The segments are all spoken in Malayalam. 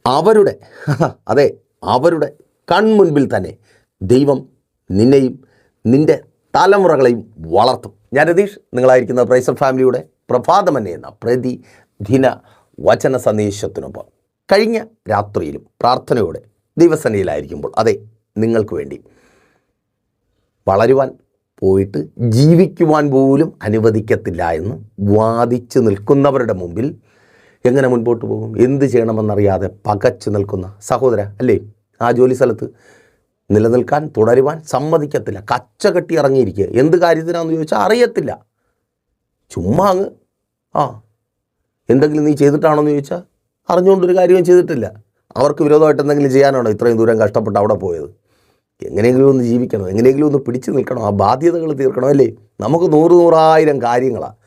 അവരുടെ അതെ അവരുടെ കൺമുൻപിൽ തന്നെ ദൈവം നിന്നെയും നിൻ്റെ തലമുറകളെയും വളർത്തും. ഞാൻ രതീഷ്, നിങ്ങളായിരിക്കുന്ന പ്രൈസർ ഫാമിലിയുടെ പ്രഭാതമന്നെ എന്ന പ്രതിദിന വചന സന്ദേശത്തിനൊപ്പം കഴിഞ്ഞ രാത്രിയിലും പ്രാർത്ഥനയോടെ ദൈവസന്നിധിയിലായിരിക്കുമ്പോൾ അതെ നിങ്ങൾക്ക് വേണ്ടി വളരുവാൻ പോയിട്ട് ജീവിക്കുവാൻ പോലും അനുവദിക്കത്തില്ല എന്ന് വാദിച്ച് നിൽക്കുന്നവരുടെ മുമ്പിൽ എങ്ങനെ മുൻപോട്ട് പോകും? എന്ത് ചെയ്യണമെന്നറിയാതെ പകച്ചു നിൽക്കുന്ന സഹോദര അല്ലേ, ആ ജോലി സ്ഥലത്ത് നിലനിൽക്കാൻ തുടരുവാൻ സമ്മതിക്കത്തില്ല, കച്ചകെട്ടി ഇറങ്ങിയിരിക്കുക. എന്ത് കാര്യത്തിനാണെന്ന് ചോദിച്ചാൽ അറിയത്തില്ല, ചുമ്മാ അങ്ങ് എന്തെങ്കിലും നീ ചെയ്തിട്ടാണോ എന്ന് ചോദിച്ചാൽ അറിഞ്ഞുകൊണ്ടൊരു കാര്യവും ചെയ്തിട്ടില്ല. അവർക്ക് വിരോധമായിട്ട് എന്തെങ്കിലും ചെയ്യാനാണോ ഇത്രയും ദൂരം കഷ്ടപ്പെട്ട് അവിടെ പോയത്? എങ്ങനെയെങ്കിലും ഒന്ന് ജീവിക്കണം, എങ്ങനെയെങ്കിലും ഒന്ന് പിടിച്ചു നിൽക്കണം, ആ ബാധ്യതകൾ തീർക്കണം അല്ലേ. നമുക്ക് നൂറായിരം കാര്യങ്ങളാണ്.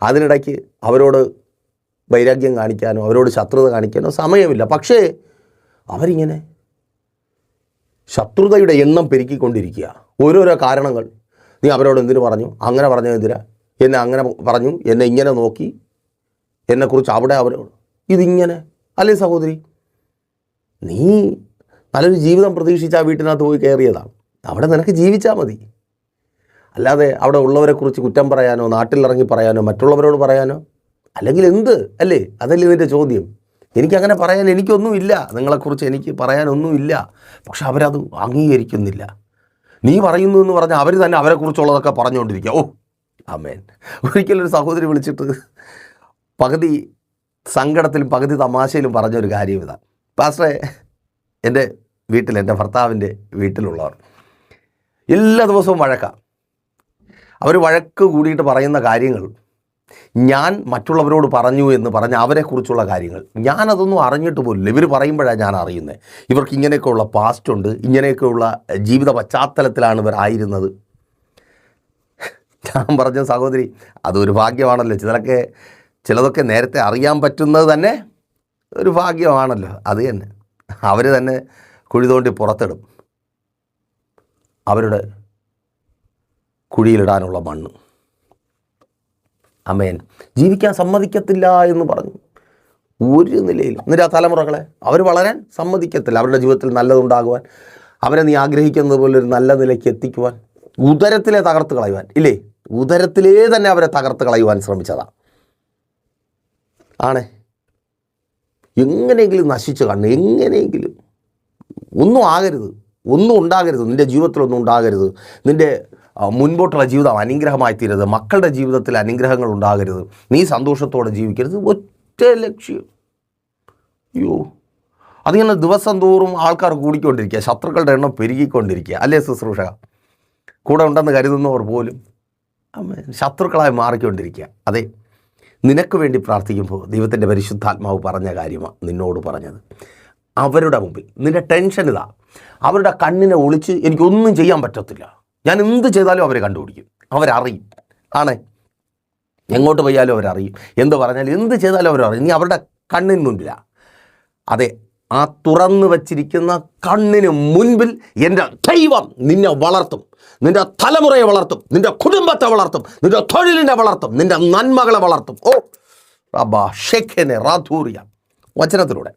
അതിനിടയ്ക്ക് അവരോട് വൈരാഗ്യം കാണിക്കാനോ അവരോട് ശത്രുത കാണിക്കാനോ സമയമില്ല. പക്ഷേ അവരിങ്ങനെ ശത്രുതയുടെ എണ്ണം പെരുക്കിക്കൊണ്ടിരിക്കുക. ഓരോരോ കാരണങ്ങൾ. നീ അവരോട് എന്തിനു പറഞ്ഞു, അങ്ങനെ പറഞ്ഞതിനെതിരാ, എന്നെ അങ്ങനെ പറഞ്ഞു, എന്നെ ഇങ്ങനെ നോക്കി, എന്നെക്കുറിച്ച് അവിടെ അവരോട് ഇതിങ്ങനെ. അല്ലേ സഹോദരി, നീ നല്ലൊരു ജീവിതം പ്രതീക്ഷിച്ച് ആ വീട്ടിനകത്ത് പോയി കയറിയതാണ്. അവിടെ നിനക്ക് ജീവിച്ചാൽ മതി. അല്ലാതെ അവിടെ ഉള്ളവരെക്കുറിച്ച് കുറ്റം പറയാനോ നാട്ടിലിറങ്ങി പറയാനോ മറ്റുള്ളവരോട് പറയാനോ അല്ലെങ്കിൽ എന്ത് അല്ലേ? അതല്ലേ ഇതിൻ്റെ ചോദ്യം. എനിക്കങ്ങനെ പറയാൻ എനിക്കൊന്നുമില്ല, നിങ്ങളെക്കുറിച്ച് എനിക്ക് പറയാനൊന്നുമില്ല. പക്ഷെ അവരത് അംഗീകരിക്കുന്നില്ല. നീ പറയുന്നു എന്ന് പറഞ്ഞാൽ അവർ തന്നെ അവരെക്കുറിച്ചുള്ളതൊക്കെ പറഞ്ഞുകൊണ്ടിരിക്കുക. ഓ ആമേൻ. ഒരിക്കലൊരു സഹോദരി വിളിച്ചിട്ട് പകുതി സങ്കടത്തിലും പകുതി തമാശയിലും പറഞ്ഞൊരു കാര്യം ഇതാണ്. പാസ്റ്ററെ, എൻ്റെ വീട്ടിൽ, എൻ്റെ ഭർത്താവിൻ്റെ വീട്ടിലുള്ളവർ എല്ലാ ദിവസവും വഴക്കാണ്. അവർ വഴക്ക് കൂടിയിട്ട് പറയുന്ന കാര്യങ്ങൾ ഞാൻ മറ്റുള്ളവരോട് പറഞ്ഞു എന്ന് പറഞ്ഞ് അവരെക്കുറിച്ചുള്ള കാര്യങ്ങൾ ഞാനതൊന്നും അറിഞ്ഞിട്ട് പോലില്ല. ഇവർ പറയുമ്പോഴാണ് ഞാൻ അറിയുന്നത്. ഇവർക്ക് ഇങ്ങനെയൊക്കെയുള്ള പാസ്റ്റ് ഉണ്ട്, ഇങ്ങനെയൊക്കെയുള്ള ജീവിത പശ്ചാത്തലത്തിലാണ് ഇവർ ആയിരുന്നത്. ഞാൻ പറഞ്ഞ സഹോദരി, അതൊരു ഭാഗ്യമാണല്ലോ. ചിലതൊക്കെ നേരത്തെ അറിയാൻ പറ്റുന്നത് തന്നെ ഒരു ഭാഗ്യമാണല്ലോ. അത് തന്നെ അവർ തന്നെ കുഴി തോണ്ടി പുറത്തിടും അവരുടെ കുഴിയിലിടാനുള്ള മണ്ണ്. അമേൻ. ജീവിക്കാൻ സമ്മതിക്കത്തില്ല എന്ന് പറഞ്ഞു ഒരു നിലയിലും. എന്നിട്ട് ആ തലമുറകളെ അവർ വളരാൻ സമ്മതിക്കത്തില്ല. അവരുടെ ജീവിതത്തിൽ നല്ലതുണ്ടാകുവാൻ, അവരെ നീ ആഗ്രഹിക്കുന്നത് പോലെ ഒരു നല്ല നിലയ്ക്ക് എത്തിക്കുവാൻ, ഉദരത്തിലെ തകർത്ത് കളയുവാൻ, ഇല്ലേ, ഉദരത്തിലേ തന്നെ അവരെ തകർത്ത് കളയുവാൻ ശ്രമിച്ചതാണ്. ആണേ, എങ്ങനെയെങ്കിലും നശിച്ചു കാണണം, എങ്ങനെയെങ്കിലും ഒന്നും ആകരുത്, ഒന്നും ഉണ്ടാകരുത്, നിൻ്റെ ജീവിതത്തിലൊന്നും ഉണ്ടാകരുത്, നിൻ്റെ മുൻപോട്ടുള്ള ജീവിതം അനുഗ്രഹമായി തീരരുത്, മക്കളുടെ ജീവിതത്തിൽ അനുഗ്രഹങ്ങൾ ഉണ്ടാകരുത്, നീ സന്തോഷത്തോടെ ജീവിക്കരുത്. ഒറ്റ ലക്ഷ്യം. അയ്യോ, അതിങ്ങനെ ദിവസം തോറും ആൾക്കാർ കൂടിക്കൊണ്ടിരിക്കുക, ശത്രുക്കളുടെ എണ്ണം പെരുകിക്കൊണ്ടിരിക്കുക. അല്ലേ ശുശ്രൂഷക? കൂടെ ഉണ്ടെന്ന് കരുതുന്നവർ പോലും ശത്രുക്കളായി മാറിക്കൊണ്ടിരിക്കുക. അതെ, നിനക്ക് വേണ്ടി പ്രാർത്ഥിക്കുമ്പോൾ ദൈവത്തിൻ്റെ പരിശുദ്ധാത്മാവ് പറഞ്ഞ കാര്യമാണ് നിന്നോട് പറഞ്ഞത്. അവരുടെ മുമ്പിൽ നിൻ്റെ ടെൻഷൻ ഇതാ, അവരുടെ കണ്ണിനെ ഒളിച്ച് എനിക്കൊന്നും ചെയ്യാൻ പറ്റത്തില്ല, ഞാൻ എന്ത് ചെയ്താലും അവരെ കണ്ടുപിടിക്കും, അവരറിയും. ആണേ, എങ്ങോട്ട് പോയാലും അവരറിയും, എന്ത് പറഞ്ഞാലും എന്ത് ചെയ്താലും അവരറിയും. നീ അവരുടെ കണ്ണിന് മുൻപിലാണ്. അതെ, ആ തുറന്നു വച്ചിരിക്കുന്ന കണ്ണിന് മുൻപിൽ എൻ്റെ ദൈവം നിന്നെ വളർത്തും, നിൻ്റെ തലമുറയെ വളർത്തും, നിൻ്റെ കുടുംബത്തെ വളർത്തും, നിൻ്റെ തൊഴിലിനെ വളർത്തും, നിൻ്റെ നന്മകളെ വളർത്തും. ഓ റബ്ബാ ഷെഖനെ റാധൂറിയ. വചനത്തിലൂടെ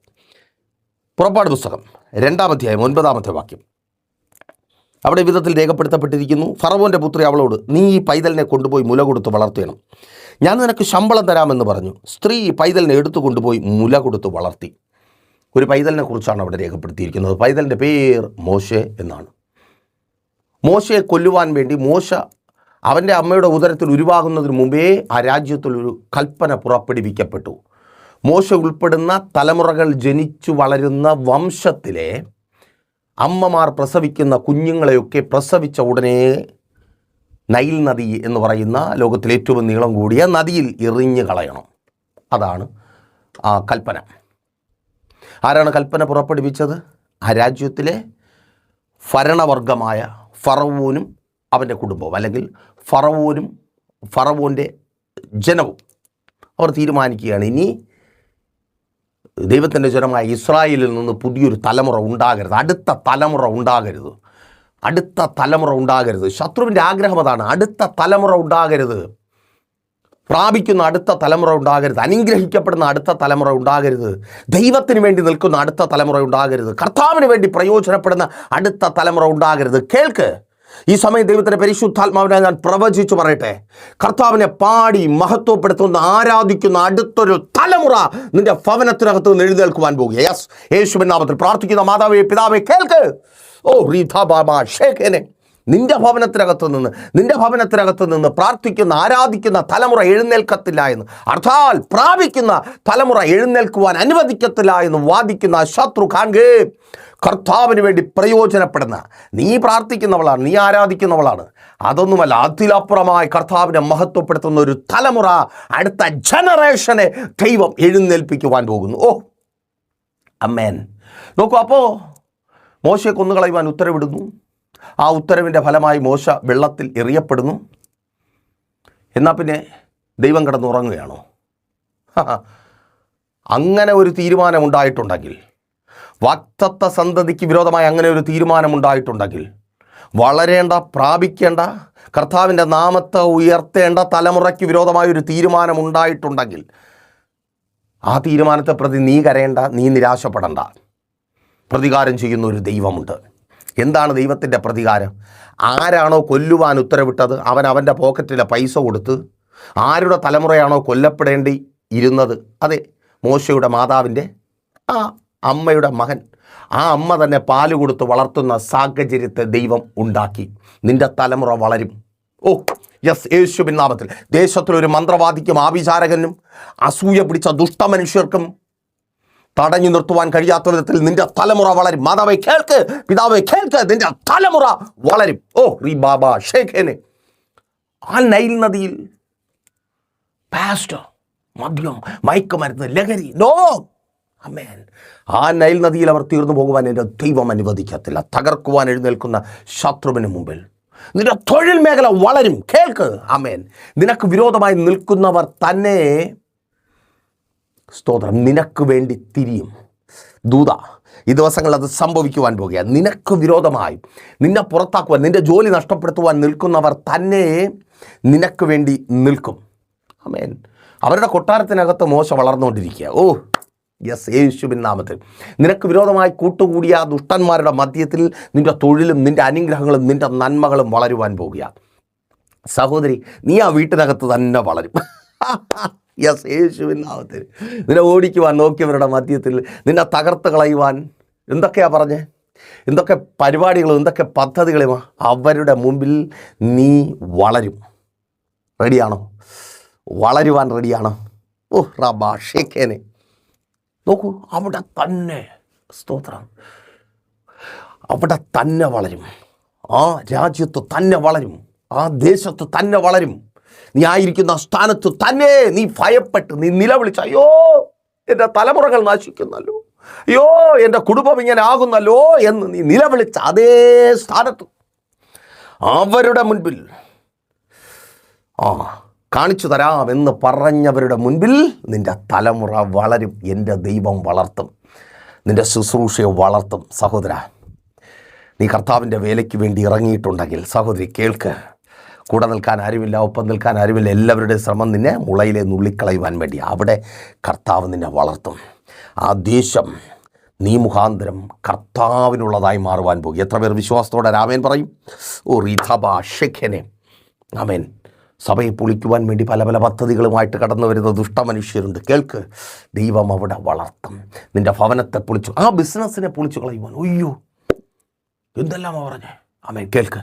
പുറപ്പാട് പുസ്തകം 2-ാം അധ്യായം 9-ാമത്തെ വാക്യം അവിടെ വിധത്തിൽ രേഖപ്പെടുത്തപ്പെട്ടിരിക്കുന്നു. ഫറവോൻ്റെ പുത്രി അവളോട്, നീ ഈ പൈതലിനെ കൊണ്ടുപോയി മുല കൊടുത്ത് വളർത്തണം, ഞാൻ നിനക്ക് ശമ്പളം തരാമെന്ന് പറഞ്ഞു. സ്ത്രീ പൈതലിനെ എടുത്തു കൊണ്ടുപോയി മുല കൊടുത്ത് വളർത്തി. ഒരു പൈതലിനെ കുറിച്ചാണ് അവിടെ രേഖപ്പെടുത്തിയിരിക്കുന്നത്. പൈതലിൻ്റെ പേര് മോശെ എന്നാണ്. മോശയെ കൊല്ലുവാൻ വേണ്ടി മോശ അവൻ്റെ അമ്മയുടെ ഉദരത്തിൽ ഉരുവാകുന്നതിന് മുമ്പേ ആ രാജ്യത്തിലൊരു കൽപ്പന പുറപ്പെടുവിക്കപ്പെട്ടു. മോശ ഉൾപ്പെടുന്ന തലമുറകൾ ജനിച്ചു വളരുന്ന വംശത്തിലെ അമ്മമാർ പ്രസവിക്കുന്ന കുഞ്ഞുങ്ങളെയൊക്കെ പ്രസവിച്ച ഉടനെ നൈൽ നദി എന്ന് പറയുന്ന ലോകത്തിലെ ഏറ്റവും നീളം കൂടിയ നദിയിൽ എറിഞ്ഞു കളയണം. അതാണ് ആ കൽപ്പന. ആരാണ് കൽപ്പന പുറപ്പെടുവിച്ചത്? ആ രാജ്യത്തിലെ ഭരണവർഗമായ ഫറവോനും അവൻ്റെ കുടുംബവും, അല്ലെങ്കിൽ ഫറവോൻ്റെ ജനവും അവർ തീരുമാനിക്കുകയാണ്, ഇനി ദൈവത്തിൻ്റെ ജനമായ ഇസ്രായേലിൽ നിന്ന് പുതിയൊരു തലമുറ ഉണ്ടാകരുത്, അടുത്ത തലമുറ ഉണ്ടാകരുത്. ശത്രുവിൻ്റെ ആഗ്രഹം അതാണ്, അടുത്ത തലമുറ ഉണ്ടാകരുത്. പ്രാപിക്കുന്ന അടുത്ത തലമുറ ഉണ്ടാകരുത്. അനുഗ്രഹിക്കപ്പെടുന്ന അടുത്ത തലമുറ ഉണ്ടാകരുത്. ദൈവത്തിന് വേണ്ടി നിൽക്കുന്ന അടുത്ത തലമുറ ഉണ്ടാകരുത്. കർത്താവിന് വേണ്ടി പ്രയോജനപ്പെടുന്ന അടുത്ത തലമുറ ഉണ്ടാകരുത്. കേൾക്ക്, ഈ സമയം ദൈവത്തിൻ്റെ പരിശുദ്ധാത്മാവിനെ ഞാൻ പ്രവചിച്ചു പറയട്ടെ, കർത്താവിനെ പാടി മഹത്വപ്പെടുത്തുന്ന ആരാധിക്കുന്ന അടുത്തൊരു തലമുറ നിന്റെ ഭവനത്തിനകത്ത് നിന്ന് എഴുന്നേൽക്കുവാൻ പോകുക. യെസ്, യേശുവിൻ നാമത്തിൽ പ്രാർത്ഥിക്കുന്ന മാതാവേ, പിതാവേ, കേൾക്ക്. ഓ റീഥാ ബാബാ ഷേഖേനെ, നിന്റെ ഭവനത്തിനകത്ത് നിന്ന് പ്രാർത്ഥിക്കുന്ന ആരാധിക്കുന്ന തലമുറ എഴുന്നേൽക്കത്തില്ല എന്ന്, അർത്ഥാൽ പ്രാപിക്കുന്ന തലമുറ എഴുന്നേൽക്കുവാൻ അനുവദിക്കത്തില്ല എന്ന് വാദിക്കുന്ന ശത്രു കാണുകേ. കർത്താവിന് വേണ്ടി പ്രയോജനപ്പെടുന്ന, നീ പ്രാർത്ഥിക്കുന്നവളാണ്, നീ ആരാധിക്കുന്നവളാണ്, അതൊന്നുമല്ല, അതിലപ്പുറമായി കർത്താവിനെ മഹത്വപ്പെടുത്തുന്ന ഒരു തലമുറ, അടുത്ത ജനറേഷനെ ദൈവം എഴുന്നേൽപ്പിക്കുവാൻ പോകുന്നു. ഓ അമ്മേൻ. നോക്കൂ, അപ്പോൾ മോശയെ കൊന്നുകളയുവാൻ ഉത്തരവിടുന്നു. ആ ഉത്തരവിൻ്റെ ഫലമായി മോശ വെള്ളത്തിൽ എറിയപ്പെടുന്നു. എന്നാൽ പിന്നെ ദൈവം കിടന്നുറങ്ങുകയാണോ? അങ്ങനെ ഒരു തീരുമാനമുണ്ടായിട്ടുണ്ടെങ്കിൽ, വാഗ്ദത്ത സന്തതിക്ക് വിരോധമായി അങ്ങനെ ഒരു തീരുമാനമുണ്ടായിട്ടുണ്ടെങ്കിൽ, വളരേണ്ട, പ്രാപിക്കേണ്ട, കർത്താവിൻ്റെ നാമത്തെ ഉയർത്തേണ്ട തലമുറയ്ക്ക് വിരോധമായ ഒരു തീരുമാനമുണ്ടായിട്ടുണ്ടെങ്കിൽ, ആ തീരുമാനത്തെ പ്രതി നീ കരയേണ്ട, നീ നിരാശപ്പെടേണ്ട. പ്രതികാരം ചെയ്യുന്ന ഒരു ദൈവമുണ്ട്. എന്താണ് ദൈവത്തിൻ്റെ പ്രതികാരം? ആരാണോ കൊല്ലുവാൻ ഉത്തരവിട്ടത് അവൻ അവൻ്റെ പോക്കറ്റിലെ പൈസ കൊടുത്ത്, ആരുടെ തലമുറയാണോ കൊല്ലപ്പെടേണ്ടി ഇരുന്നത്, അതെ, മോശയുടെ മാതാവിൻ്റെ ആ അമ്മയുടെ മകൻ, ആ അമ്മ തന്നെ പാല് കൊടുത്ത് വളർത്തുന്ന സാഹചര്യത്തെ ദൈവം ഉണ്ടാക്കി. നിൻ്റെ തലമുറ വളരും. ഓ യെസ്, യേശുവിൻ നാമത്തിൽ. ദേശത്തിലൊരു മന്ത്രവാദിക്കും ആഭിചാരകനും അസൂയ പിടിച്ച ദുഷ്ടമനുഷ്യർക്കും തടഞ്ഞു നിർത്തുവാൻ കഴിയാത്ത വിധത്തിൽ നിന്റെ തലമുറ വളരും. മാതാവേ കേൾക്ക്, പിതാവേ കേൾക്ക്, നിന്റെ തലമുറ വളരും. ഓ റീ ബാബാ ഷേഖേനെ. ആ നൈൽ നദിയിൽ പാസ്റ്റർ, മദ്യം, മയക്കുമരുന്ന്, ലഹരി, നോ അമേൻ. ആ നൈൽ നദിയിൽ അവർ തീർന്നു പോകുവാൻ എൻ്റെ ദൈവം അനുവദിക്കത്തില്ല. തകർക്കുവാൻ എഴുന്നേൽക്കുന്ന ശത്രുവിന് മുമ്പിൽ നിന്റെ തൊഴിൽ മേഖല വളരും. കേൾക്ക് അമേൻ. നിനക്ക് വിരോധമായി നിൽക്കുന്നവർ തന്നെ, സ്തോത്രം, നിനക്ക് വേണ്ടി തിരിയും. ദൂത, ഈ ദിവസങ്ങളിൽ അത് സംഭവിക്കുവാൻ പോകുകയാണ്. നിനക്ക് വിരോധമായി നിന്നെ പുറത്താക്കുവാൻ, നിന്റെ ജോലി നഷ്ടപ്പെടുത്തുവാൻ നിൽക്കുന്നവർ തന്നെ നിനക്ക് വേണ്ടി നിൽക്കും. ആമേൻ. അവരുടെ കൊട്ടാരത്തിനകത്ത് മോശ വളർന്നുകൊണ്ടിരിക്കുക. ഓ യെസ്, യേശുവിൻ നാമത്തിൽ. നിനക്ക് വിരോധമായി കൂട്ടുകൂടിയ ദുഷ്ടന്മാരുടെ മധ്യത്തിൽ നിന്റെ തൊഴിലും നിന്റെ അനുഗ്രഹങ്ങളും നിന്റെ നന്മകളും വളരുവാൻ പോകുകയാണ്. സഹോദരി, നീ ആ വീട്ടിനകത്ത് തന്നെ വളരും. യെസ്, യേശുവിൻ നാമത്തിൽ. നിന്നെ ഓടിക്കുവാൻ നോക്കിയവരുടെ മധ്യത്തിൽ നിന്നെ തകർത്ത് കളയുവാൻ എന്തൊക്കെയാ പറഞ്ഞേ, എന്തൊക്കെ പരിപാടികളും എന്തൊക്കെ പദ്ധതികളും, അവരുടെ മുമ്പിൽ നീ വളരും. റെഡിയാണോ? വളരുവാൻ റെഡിയാണോ? ഓ റബാ ഷേഖേനെ. നോക്കൂ, അവിടെ തന്നെ, സ്തോത്രം, അവിടെ തന്നെ വളരും. ആ രാജ്യത്ത് തന്നെ വളരും. ആ ദേശത്ത് തന്നെ വളരും. നീ ആയിരിക്കുന്ന സ്ഥാനത്ത് തന്നെ നീ ഭയപ്പെട്ട് നീ നിലവിളിച്ച, അയ്യോ എൻ്റെ തലമുറകൾ നാശിക്കുന്നല്ലോ, അയ്യോ എൻ്റെ കുടുംബം ഇങ്ങനെ ആകുന്നല്ലോ എന്ന് നീ നിലവിളിച്ച അതേ സ്ഥാനത്ത് അവരുടെ മുൻപിൽ കാണിച്ചു തരാമെന്ന് പറഞ്ഞവരുടെ മുൻപിൽ നിൻ്റെ തലമുറ വളരും. എൻ്റെ ദൈവം വളർത്തും, നിൻ്റെ ശുശ്രൂഷയെ വളർത്തും. സഹോദര, നീ കർത്താവിൻ്റെ വേലയ്ക്ക് വേണ്ടി ഇറങ്ങിയിട്ടുണ്ടെങ്കിൽ, സഹോദരി കേൾക്ക്, കൂടെ നിൽക്കാൻ ആരുമില്ല, ഒപ്പം നിൽക്കാൻ ആരുമില്ല. എല്ലാവരുടെയും ശ്രമം നിന്നെ മുളയിലെ നുള്ളിക്കളയുവാൻ വേണ്ടി. അവിടെ കർത്താവ് നിന്നെ വളർത്തും. ആ ദേശം നീ മുഖാന്തരം കർത്താവിനുള്ളതായി മാറുവാൻ പോകും. എത്ര പേർ വിശ്വാസത്തോടെ രാമേൻ പറയും? ഓ റീഥബാ ഷെഖനെ. ആമേൻ. സഭയെ പൊളിക്കുവാൻ വേണ്ടി പല പല പദ്ധതികളുമായിട്ട് കടന്നു വരുന്ന ദുഷ്ടമനുഷ്യരുണ്ട്. കേൾക്ക്, ദൈവം അവിടെ വളർത്തും. നിൻ്റെ ഭവനത്തെ പൊളിച്ചു, ആ ബിസിനസ്സിനെ പൊളിച്ചു കളയുവാൻ, അയ്യോ എന്തെല്ലാമാ പറഞ്ഞേ. ആമേൻ. കേൾക്ക്,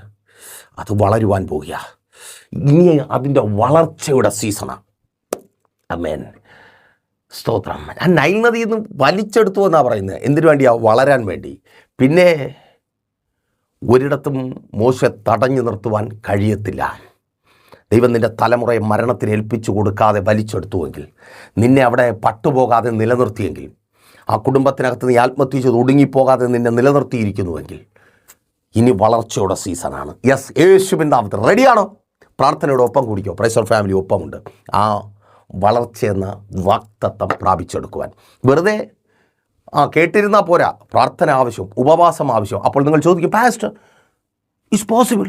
അത് വളരുവാൻ പോകുക. ഇനി അതിൻ്റെ വളർച്ചയുടെ സീസണാണ്. ആമേൻ. സ്തോത്രം. ഞാൻ നൈൽ നദിയിൽ നിന്ന് വലിച്ചെടുത്തു എന്നാണ് പറയുന്നത്. എന്തിനു വേണ്ടിയാ? വളരാൻ വേണ്ടി. പിന്നെ ഒരിടത്തും മോശ തടഞ്ഞു നിർത്തുവാൻ കഴിയത്തില്ല. ദൈവം നിൻ്റെ തലമുറയെ മരണത്തിന് ഏൽപ്പിച്ചു കൊടുക്കാതെ വലിച്ചെടുത്തുവെങ്കിൽ, നിന്നെ അവിടെ പട്ടുപോകാതെ നിലനിർത്തിയെങ്കിൽ, ആ കുടുംബത്തിനകത്ത് നീ ആത്മഹത്യ ചെയ്ത് ഒടുങ്ങിപ്പോകാതെ നിന്നെ നിലനിർത്തിയിരിക്കുന്നുവെങ്കിൽ, ഇനി വളർച്ചയുടെ സീസണാണ്. യെസ്, യേശുവിൻ നാമത്തിൽ. റെഡിയാണോ? പ്രാർത്ഥനയുടെ ഒപ്പം കൂടിക്കോ. പ്രൈസർ ഫാമിലി ഒപ്പമുണ്ട്. ആ വളർച്ചയെന്ന വാഗ്ദത്തം പ്രാപിച്ചെടുക്കുവാൻ. വെറുതെ കേട്ടിരുന്നാൽ പോരാ, പ്രാർത്ഥന ആവശ്യം, ഉപവാസം ആവശ്യം. അപ്പോൾ നിങ്ങൾ ചോദിക്കും, പാസ്റ്റർ ഇറ്റ്സ് പോസിബിൾ,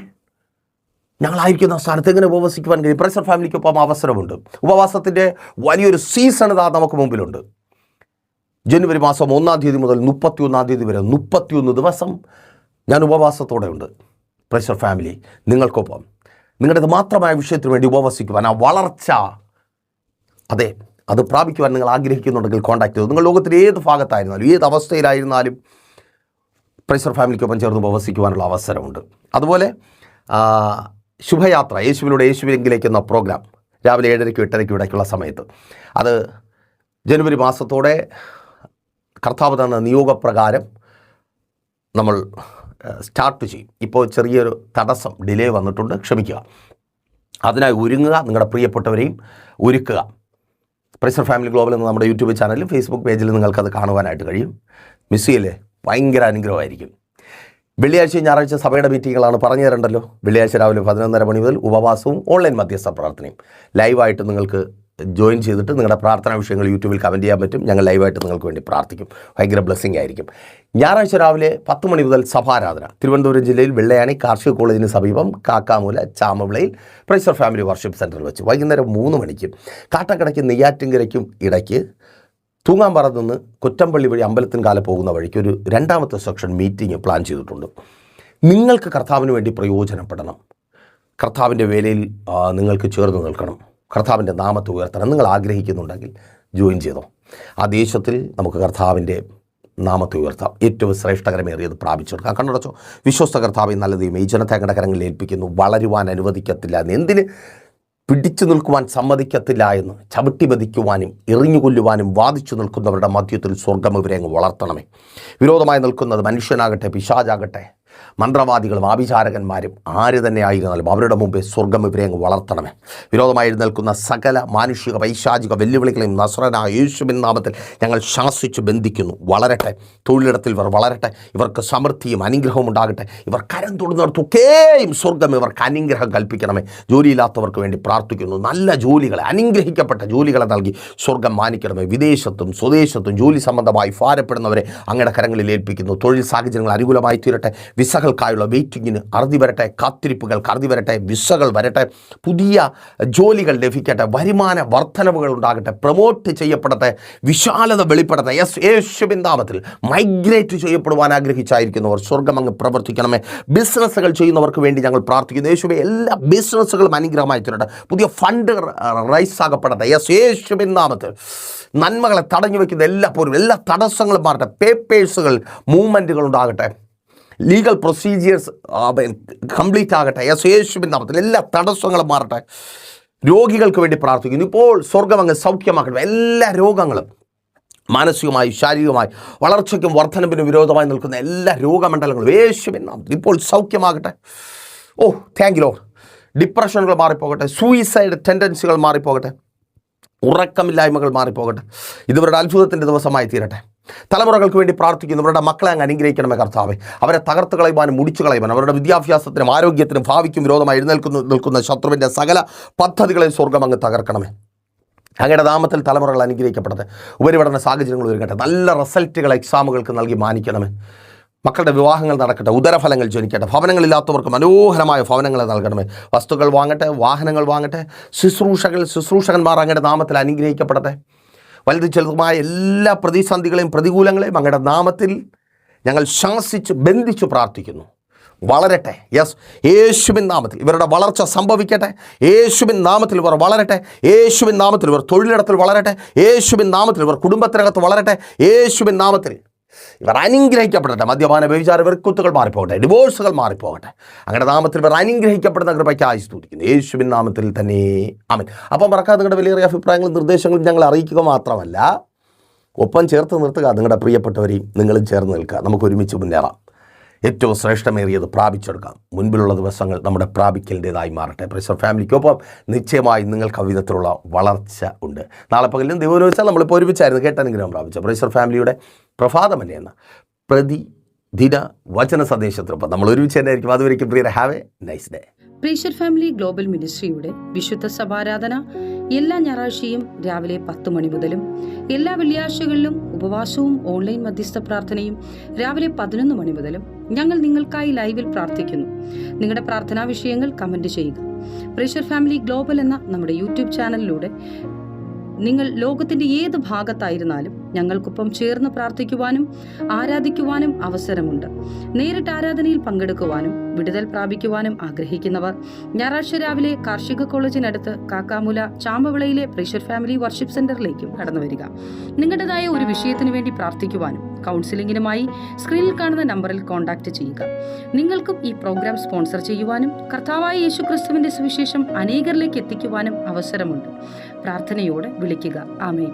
ഞങ്ങളായിരിക്കുന്ന സ്ഥാനത്ത് എങ്ങനെ ഉപവസിക്കുവാൻ കഴിയും? പ്രൈസർ ഫാമിലിക്കൊപ്പം അവസരമുണ്ട്. ഉപവാസത്തിൻ്റെ വലിയൊരു സീസൺ ഇതാ നമുക്ക് മുമ്പിലുണ്ട്. ജനുവരി മാസം 1-ാം തീയതി മുതൽ 31-ാം തീയതി വരെ 31 ദിവസം ഞാൻ ഉപവാസത്തോടെ ഉണ്ട്. പ്രൈസർ ഫാമിലി നിങ്ങൾക്കൊപ്പം നിങ്ങളുടേത് മാത്രമായ വിഷയത്തിന് വേണ്ടി ഉപവസിക്കുവാൻ, ആ വളർച്ച അതെ അത് പ്രാപിക്കുവാൻ നിങ്ങൾ ആഗ്രഹിക്കുന്നുണ്ടെങ്കിൽ കോൺടാക്ട് ചെയ്തു. നിങ്ങൾ ലോകത്തിൻ്റെ ഏത് ഭാഗത്തായിരുന്നാലും ഏത് അവസ്ഥയിലായിരുന്നാലും പ്രൈസർ ഫാമിലിക്കൊപ്പം ചേർന്ന് ഉപവസിക്കുവാനുള്ള അവസരമുണ്ട്. അതുപോലെ ശുഭയാത്ര യേശുവിലൂടെ യേശുവിലെങ്കിലേക്ക് എന്ന പ്രോഗ്രാം രാവിലെ 7:30-ക്കും 8:30-ക്കും ഇടയ്ക്കുള്ള സമയത്ത് അത് ജനുവരി മാസത്തോടെ കർത്താവ് തന്ന നിയോഗപ്രകാരം നമ്മൾ സ്റ്റാർട്ട് ചെയ്യും. ഇപ്പോൾ ചെറിയൊരു തടസ്സം ഡിലേ വന്നിട്ടുണ്ട്, ക്ഷമിക്കുക. അതിനായി ഒരുങ്ങുക, നിങ്ങളുടെ പ്രിയപ്പെട്ടവരെയും ഒരുക്കുക. പ്രൈസർ ഫാമിലി ഗ്ലോബൽ എന്ന നമ്മുടെ യൂട്യൂബ് ചാനലിലും ഫേസ്ബുക്ക് പേജിലും നിങ്ങൾക്കത് കാണുവാനായിട്ട് കഴിയും. മിസ് ചെയ്യില്ലേ? ഭയങ്കര അനുഗ്രഹമായിരിക്കും. വെള്ളിയാഴ്ചയും ഞായറാഴ്ച സഭയുടെ മീറ്റിങ്ങുകളാണ്, പറഞ്ഞു തരണ്ടല്ലോ. വെള്ളിയാഴ്ച രാവിലെ 11:30 മണി മുതൽ ഉപവാസവും ഓൺലൈൻ മധ്യസ്ഥ പ്രാർത്ഥനയും ലൈവായിട്ട് നിങ്ങൾക്ക് ജോയിൻ ചെയ്തിട്ട് നിങ്ങളുടെ പ്രാർത്ഥനാ വിഷയങ്ങൾ യൂട്യൂബിൽ കമൻറ്റ് ചെയ്യാൻ പറ്റും. ഞങ്ങൾ ലൈവായിട്ട് നിങ്ങൾക്ക് വേണ്ടി പ്രാർത്ഥിക്കും. ഭയങ്കര ബ്ലെസ്സിങ് ആയിരിക്കും. ഞായറാഴ്ച രാവിലെ 10 മണി മുതൽ സഭാരാധന തിരുവനന്തപുരം ജില്ലയിൽ വെള്ളയാണി കാർഷിക കോളേജിന് സമീപം കാക്കാമൂല ചാമവിളയിൽ പ്രൈസർ ഫാമിലി വർഷിപ്പ് സെൻറ്ററിൽ വെച്ച് വൈകുന്നേരം 3 മണിക്കും കാട്ടക്കടയ്ക്കും നെയ്യാറ്റിൻകരയ്ക്കും ഇടയ്ക്ക് തൂങ്ങാമ്പറ നിന്ന് കൊറ്റമ്പള്ളി വഴി അമ്പലത്തിൻകാല പോകുന്ന വഴിക്ക് ഒരു 2ാമത്തെ സെക്ഷൻ മീറ്റിംഗ് പ്ലാൻ ചെയ്തിട്ടുണ്ട്. നിങ്ങൾക്ക് കർത്താവിന് വേണ്ടി പ്രയോജനപ്പെടണം. കർത്താവിൻ്റെ വേലയിൽ നിങ്ങൾക്ക് ചേർന്ന് നിൽക്കണം. കർത്താവിൻ്റെ നാമത്തെ ഉയർത്തണം നിങ്ങൾ ആഗ്രഹിക്കുന്നുണ്ടെങ്കിൽ ജോയിൻ ചെയ്തോ. ആ ദേശത്തിൽ നമുക്ക് കർത്താവിൻ്റെ നാമത്തെ ഉയർത്താം. ഏറ്റവും ശ്രേഷ്ഠകരമേറിയത് പ്രാപിച്ചെടുക്കാം. കണ്ണടച്ചോ. വിശ്വസ്ത കർത്താവ് നല്ല ദൈവം ഈ ജനത്തെ അങ്ങയുടെ കരങ്ങളിൽ ഏൽപ്പിക്കുന്നു. വളരുവാൻ അനുവദിക്കത്തില്ല എന്ന്, എന്തിന് പിടിച്ചു നിൽക്കുവാൻ സമ്മതിക്കത്തില്ല എന്ന് ചവിട്ടി ബധിക്കുവാനും എറിഞ്ഞുകൊല്ലുവാനും വാദിച്ചു നിൽക്കുന്നവരുടെ മധ്യത്തിൽ സ്വർഗ്ഗം ഇവരെ അങ്ങ് വളർത്തണമേ. വിരോധമായി നിൽക്കുന്നത് മനുഷ്യനാകട്ടെ, പിശാചാകട്ടെ, മന്ത്രവാദികളും ആഭിചാരകന്മാരും ആര് തന്നെ ആയിരുന്നാലും അവരുടെ മുമ്പേ സ്വർഗ്ഗം ഇവരെ അങ്ങ് വളർത്തണമേ. വിരോധമായി എഴുന്നേൽക്കുന്ന സകല മാനുഷിക പൈശാചിക വെല്ലുവിളികളെയും നസ്രനായ യേശുവിൻ നാമത്തിൽ ഞങ്ങൾ ശാസിച്ച് ബന്ധിക്കുന്നു. വളരട്ടെ, തൊഴിലിടത്തിൽ ഇവർ വളരട്ടെ, ഇവർക്ക് സമൃദ്ധിയും അനുഗ്രഹവും ഉണ്ടാകട്ടെ. ഇവർ കരം തൊടുന്നിടത്തൊക്കെയും സ്വർഗ്ഗം ഇവർക്ക് അനുഗ്രഹം കൽപ്പിക്കണമേ. ജോലിയില്ലാത്തവർക്ക് വേണ്ടി പ്രാർത്ഥിക്കുന്നു. നല്ല ജോലികളെ, അനുഗ്രഹിക്കപ്പെട്ട ജോലികളെ നൽകി സ്വർഗ്ഗം മാനിക്കണമേ. വിദേശത്തും സ്വദേശത്തും ജോലി സംബന്ധമായി ഭാരപ്പെടുന്നവരെ അങ്ങയുടെ കരങ്ങളിൽ ഏൽപ്പിക്കുന്നു. തൊഴിൽ സാഹചര്യങ്ങൾ അനുകൂലമായി തീരട്ടെ. വിസകൾക്കായുള്ള വെയിറ്റിങ്ങിന് അറുതി വരട്ടെ, കാത്തിരിപ്പുകൾക്ക് അറുതി വരട്ടെ, വിസകൾ വരട്ടെ, പുതിയ ജോലികൾ ലഭിക്കട്ടെ, വരുമാന വർധനവുകൾ ഉണ്ടാകട്ടെ, പ്രൊമോട്ട് ചെയ്യപ്പെടട്ടെ, വിശാലത വെളിപ്പെടട്ടെ. യേശുവിൻ നാമത്തിൽ മൈഗ്രേറ്റ് ചെയ്യപ്പെടുവാൻ ആഗ്രഹിച്ചായിരിക്കുന്നവർ സ്വർഗ്ഗം അങ്ങ് പ്രവർത്തിക്കണമേ. ബിസിനസ്സുകൾ ചെയ്യുന്നവർക്ക് വേണ്ടി ഞങ്ങൾ പ്രാർത്ഥിക്കുന്നു. യേശുവെ എല്ലാ ബിസിനസ്സുകളും അനുഗ്രഹമായി തീരട്ടെ. പുതിയ ഫണ്ട് റൈസ് ആകപ്പെടട്ടെ. യേശുവിൻ നാമത്തിൽ നന്മകളെ തടഞ്ഞു വയ്ക്കുന്ന എല്ലാ തടസ്സങ്ങളും മാറട്ടെ. പേപ്പേഴ്സുകൾ മൂവ്മെൻറ്റുകൾ ഉണ്ടാകട്ടെ. ലീഗൽ പ്രൊസീജിയേഴ്സ് കംപ്ലീറ്റ് ആകട്ടെ. യേശുവിൻ നാമത്തിൽ എല്ലാ തടസ്സങ്ങളും മാറട്ടെ. രോഗികൾക്ക് വേണ്ടി പ്രാർത്ഥിക്കുന്നു. ഇപ്പോൾ സ്വർഗ്ഗം അങ്ങ് സൗഖ്യമാക്കട്ടെ. എല്ലാ രോഗങ്ങളും മാനസികമായി ശാരീരികമായി വളർച്ചയ്ക്കും വർധനവിനും വിരോധമായി നിൽക്കുന്ന എല്ലാ രോഗമണ്ഡലങ്ങളും യേശുവിൻ നാമത്തിൽ ഇപ്പോൾ സൗഖ്യമാകട്ടെ. ഓ താങ്ക് യു ലോർഡ്. ഡിപ്രഷനുകൾ മാറിപ്പോകട്ടെ. സൂയിസൈഡ് ടെൻഡൻസികൾ മാറിപ്പോകട്ടെ. ഉറക്കമില്ലായ്മകൾ മാറിപ്പോകട്ടെ. ഇതുവരുടെ അത്ഭുതത്തിൻ്റെ ദിവസമായി തീരട്ടെ. തലമുറകൾക്ക് വേണ്ടി പ്രാർത്ഥിക്കുന്നു. അവരുടെ മക്കളെ അങ്ങ് അനുഗ്രഹിക്കണമേ കർത്താവേ. അവരെ തകർത്ത് കളയുവാനും മുടിച്ചു കളയുവാനും അവരുടെ വിദ്യാഭ്യാസത്തിനും ആരോഗ്യത്തിനും ഭാവിക്കും വിരോധമായി നിൽക്കുന്ന ശത്രുവിൻ്റെ സകല പദ്ധതികളെയും സ്വർഗ്ഗം അങ്ങ് തകർക്കണമേ. അങ്ങയുടെ നാമത്തിൽ തലമുറകൾ അനുഗ്രഹിക്കപ്പെടട്ടെ. ഉപരിപഠന സാഹചര്യങ്ങൾ ഒരുക്കട്ടെ. നല്ല റിസൾട്ടുകൾ എക്സാമുകൾക്ക് നൽകി മാനിക്കണമേ. മക്കളുടെ വിവാഹങ്ങൾ നടക്കട്ടെ. ഉദരഫലങ്ങൾ ജനിക്കട്ടെ. ഭവനങ്ങളില്ലാത്തവർക്ക് മനോഹരമായ ഭവനങ്ങൾ നൽകണമേ. വസ്തുക്കൾ വാങ്ങട്ടെ, വാഹനങ്ങൾ വാങ്ങട്ടെ. ശുശ്രൂഷകന്മാർ അങ്ങയുടെ നാമത്തിൽ അനുഗ്രഹിക്കപ്പെടട്ടെ. വലുത് ചെറുതുമായ എല്ലാ പ്രതിസന്ധികളെയും പ്രതികൂലങ്ങളെയും അങ്ങയുടെ നാമത്തിൽ ഞങ്ങൾ ശാസിച്ച് ബന്ധിച്ച് പ്രാർത്ഥിക്കുന്നു. വളരട്ടെ. യേശുവിൻ നാമത്തിൽ ഇവരുടെ വളർച്ച സംഭവിക്കട്ടെ. യേശുവിൻ നാമത്തിൽ ഇവർ വളരട്ടെ. യേശുവിൻ നാമത്തിൽ ഇവർ തൊഴിലിടത്തിൽ വളരട്ടെ. യേശുവിൻ നാമത്തിൽ ഇവർ കുടുംബത്തിനകത്ത് വളരട്ടെ. യേശുവിൻ നാമത്തിൽ ഇവർ അനുഗ്രഹിക്കപ്പെടട്ടെ. മദ്യപാന വ്യഭിചാര വെറുക്കുത്തുകൾ മാറിപ്പോകട്ടെ. ഡിവോഴ്സുകൾ മാറിപ്പോകട്ടെ. അങ്ങയുടെ നാമത്തിൽ ഇവർ അനുഗ്രഹിക്കപ്പെടുന്ന കൃപയ്ക്കായി സ്തുതിക്കുന്നു. യേശുവിൻ നാമത്തിൽ തന്നെ ആമേൻ. അപ്പം മറക്കാതെ നിങ്ങളുടെ വിലയേറിയ അഭിപ്രായങ്ങളും നിർദ്ദേശങ്ങളും ഞങ്ങൾ അറിയിക്കുക മാത്രമല്ല, ഒപ്പം ചേർത്ത് നിർത്തുക. നിങ്ങളുടെ പ്രിയപ്പെട്ടവരെയും നിങ്ങളും ചേർന്ന് നിൽക്കുക. നമുക്ക് ഒരുമിച്ച് മുന്നേറാം. ഏറ്റവും ശ്രേഷ്ഠമേറിയത് പ്രാപിച്ചെടുക്കാം. മുൻപിലുള്ള ദിവസങ്ങൾ നമ്മുടെ പ്രാപിക്കലിൻ്റേതായി മാറട്ടെ. പ്രൈസർ ഫാമിലിക്കൊപ്പം നിശ്ചയമായി നിങ്ങൾക്ക് അവിധത്തിലുള്ള വളർച്ച ഉണ്ട്. നാളെ പകലിലും ദൈവം വെച്ചാൽ നമ്മളിപ്പോൾ ഒരുമിച്ചായിരുന്നു കേട്ടനുഗ്രഹം പ്രാപിച്ച പ്രൈസർ ഫാമിലിയുടെ പ്രഭാതമല്ലേ എന്ന പ്രതിദിന വചന സന്ദേശത്തിനൊപ്പം നമ്മൾ ഒരുമിച്ച് തന്നെ ആയിരിക്കും. അതുവരെയ്ക്കും പ്രിയരെ have a nice day. Precious family global മിനിസ്ട്രിയുടെ വിശുദ്ധ സഭാരാധന എല്ലാ ഞായറാഴ്ചയും രാവിലെ 10 മണി മുതലും എല്ലാ വെള്ളിയാഴ്ചകളിലും ഉപവാസവും ഓൺലൈൻ മധ്യസ്ഥ പ്രാർത്ഥനയും രാവിലെ 11 മണി മുതലും ഞങ്ങൾ നിങ്ങൾക്കായി ലൈവിൽ പ്രാർത്ഥിക്കുന്നു. നിങ്ങളുടെ പ്രാർത്ഥനാ വിഷയങ്ങൾ കമന്റ് ചെയ്യുക. പ്രേഷ്യർ ഫാമിലി ഗ്ലോബൽ എന്ന നമ്മുടെ യൂട്യൂബ് ചാനലിലൂടെ നിങ്ങൾ ലോകത്തിന്റെ ഏത് ഭാഗത്തായിരുന്നാലും ഞങ്ങൾക്കൊപ്പം ചേർന്ന് പ്രാർത്ഥിക്കുവാനും ആരാധിക്കുവാനും അവസരമുണ്ട്. നേരിട്ട് ആരാധനയിൽ പങ്കെടുക്കുവാനും വിടുതൽ പ്രാപിക്കുവാനും ആഗ്രഹിക്കുന്നവർ ഞായറാഴ്ച രാവിലെ കാർഷിക കോളേജിനടുത്ത് കാക്കാമുല ചാമ്പവിളയിലെ പ്രേഷ്യർ ഫാമിലി വർഷിപ്പ് സെന്ററിലേക്കും കടന്നു വരിക. നിങ്ങളുടേതായ ഒരു വിഷയത്തിനു വേണ്ടി പ്രാർത്ഥിക്കുവാനും കൗൺസിലിംഗിനുമായി സ്ക്രീനിൽ കാണുന്ന നമ്പറിൽ കോൺടാക്ട് ചെയ്യുക. നിങ്ങൾക്കും ഈ പ്രോഗ്രാം സ്പോൺസർ ചെയ്യുവാനും കർത്താവായ യേശുക്രിസ്തുവിന്റെ സുവിശേഷം അനേകരിലേക്ക് എത്തിക്കുവാനും അവസരമുണ്ട്. പ്രാർത്ഥനയോടെ വിളിക്കുക. ആമേൻ.